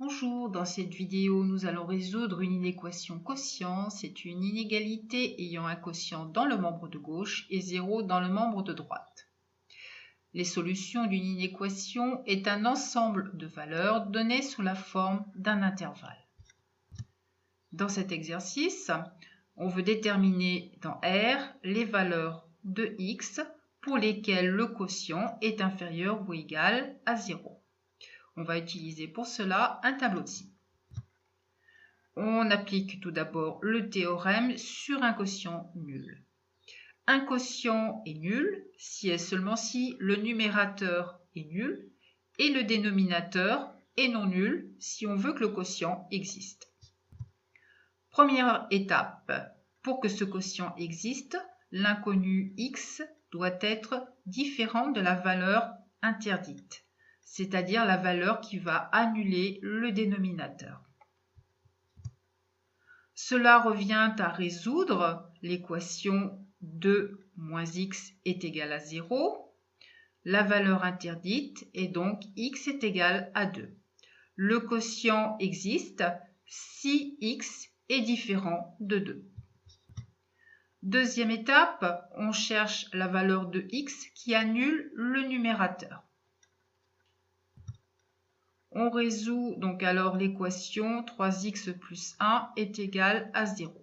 Bonjour, dans cette vidéo, nous allons résoudre une inéquation quotient. C'est une inégalité ayant un quotient dans le membre de gauche et 0 dans le membre de droite. Les solutions d'une inéquation est un ensemble de valeurs données sous la forme d'un intervalle. Dans cet exercice, on veut déterminer dans R les valeurs de x pour lesquelles le quotient est inférieur ou égal à 0. On va utiliser pour cela un tableau de signes. On applique tout d'abord le théorème sur un quotient nul. Un quotient est nul si et seulement si le numérateur est nul et le dénominateur est non nul si on veut que le quotient existe. Première étape, pour que ce quotient existe, l'inconnu x doit être différent de la valeur interdite, c'est-à-dire la valeur qui va annuler le dénominateur. Cela revient à résoudre l'équation 2 moins x est égal à 0. La valeur interdite est donc x est égal à 2. Le quotient existe si x est différent de 2. Deuxième étape, on cherche la valeur de x qui annule le numérateur. On résout donc alors l'équation 3x plus 1 est égal à 0.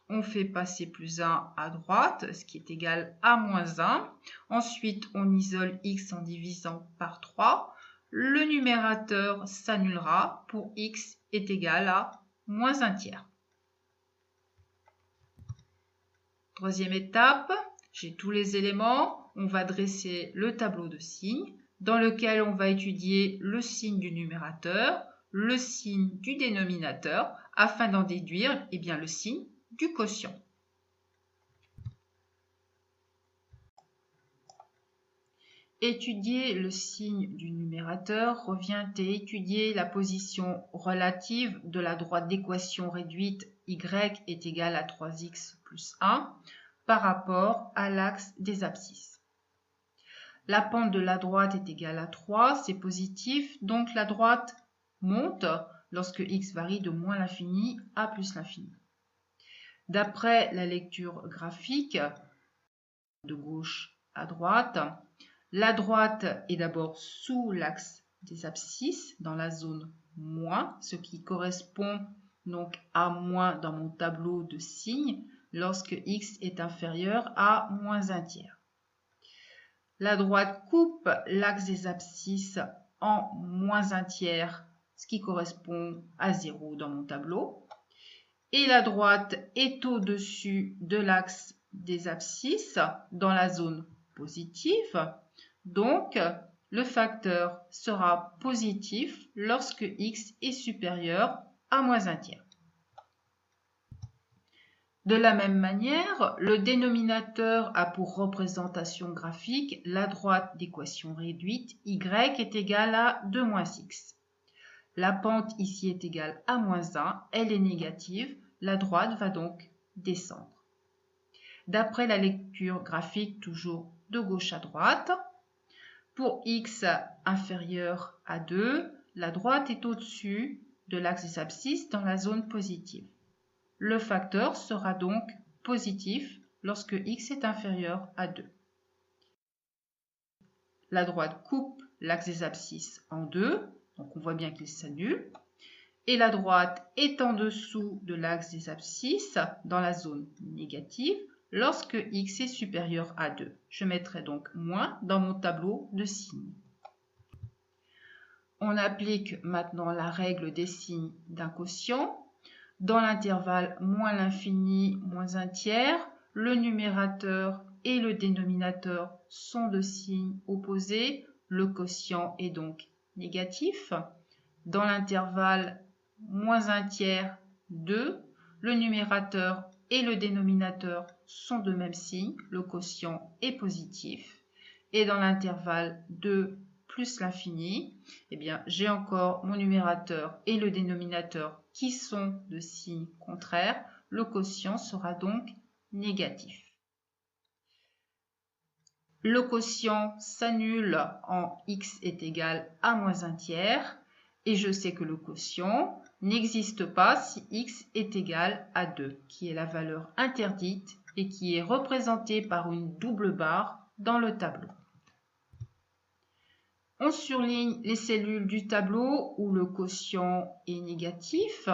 On fait passer plus 1 à droite, ce qui est égal à moins 1. Ensuite, on isole x en divisant par 3. Le numérateur s'annulera pour x est égal à moins 1 tiers. Troisième étape, j'ai tous les éléments. On va dresser le tableau de signes, dans lequel on va étudier le signe du numérateur, le signe du dénominateur, afin d'en déduire le signe du quotient. Étudier le signe du numérateur revient à étudier la position relative de la droite d'équation réduite y est égal à 3x plus 1 par rapport à l'axe des abscisses. La pente de la droite est égale à 3, c'est positif, donc la droite monte lorsque x varie de moins l'infini à plus l'infini. D'après la lecture graphique, de gauche à droite, la droite est d'abord sous l'axe des abscisses, dans la zone moins, ce qui correspond donc à moins dans mon tableau de signes, lorsque x est inférieur à moins 1 tiers. La droite coupe l'axe des abscisses en moins 1 tiers, ce qui correspond à 0 dans mon tableau. Et la droite est au-dessus de l'axe des abscisses dans la zone positive. Donc, le facteur sera positif lorsque x est supérieur à moins 1 tiers. De la même manière, le dénominateur a pour représentation graphique la droite d'équation réduite y est égale à 2 moins x. La pente ici est égale à moins 1, elle est négative, la droite va donc descendre. D'après la lecture graphique, toujours de gauche à droite, pour x inférieur à 2, la droite est au-dessus de l'axe des abscisses dans la zone positive. Le facteur sera donc positif lorsque x est inférieur à 2. La droite coupe l'axe des abscisses en deux, donc on voit bien qu'il s'annule. Et la droite est en dessous de l'axe des abscisses dans la zone négative lorsque x est supérieur à 2. Je mettrai donc moins dans mon tableau de signes. On applique maintenant la règle des signes d'un quotient. Dans l'intervalle moins l'infini moins 1 tiers, le numérateur et le dénominateur sont de signes opposés. Le quotient est donc négatif. Dans l'intervalle moins 1 tiers, 2, le numérateur et le dénominateur sont de même signe. Le quotient est positif. Et dans l'intervalle 2 plus l'infini, j'ai encore mon numérateur et le dénominateur qui sont de signes contraires. Le quotient sera donc négatif. Le quotient s'annule en x est égal à moins 1 tiers Et je sais que le quotient n'existe pas si x est égal à 2, qui est la valeur interdite et qui est représentée par une double barre dans le tableau. On surligne les cellules du tableau où le quotient est négatif,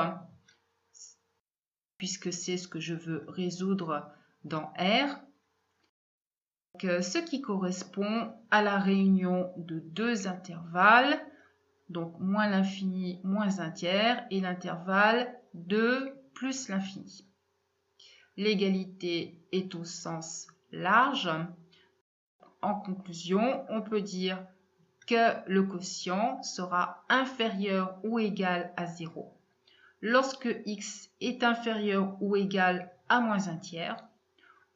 puisque c'est ce que je veux résoudre dans R. Donc, ce qui correspond à la réunion de deux intervalles, donc moins l'infini moins un tiers, et l'intervalle 2 plus l'infini. L'égalité est au sens large. En conclusion, on peut dire que le quotient sera inférieur ou égal à 0 lorsque x est inférieur ou égal à moins un tiers,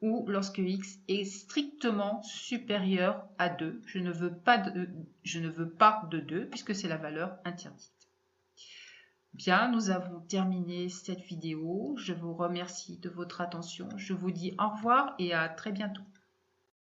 ou lorsque x est strictement supérieur à 2. Je ne veux pas de 2 puisque c'est la valeur interdite. Bien, nous avons terminé cette vidéo. Je vous remercie de votre attention. Je vous dis au revoir et à très bientôt.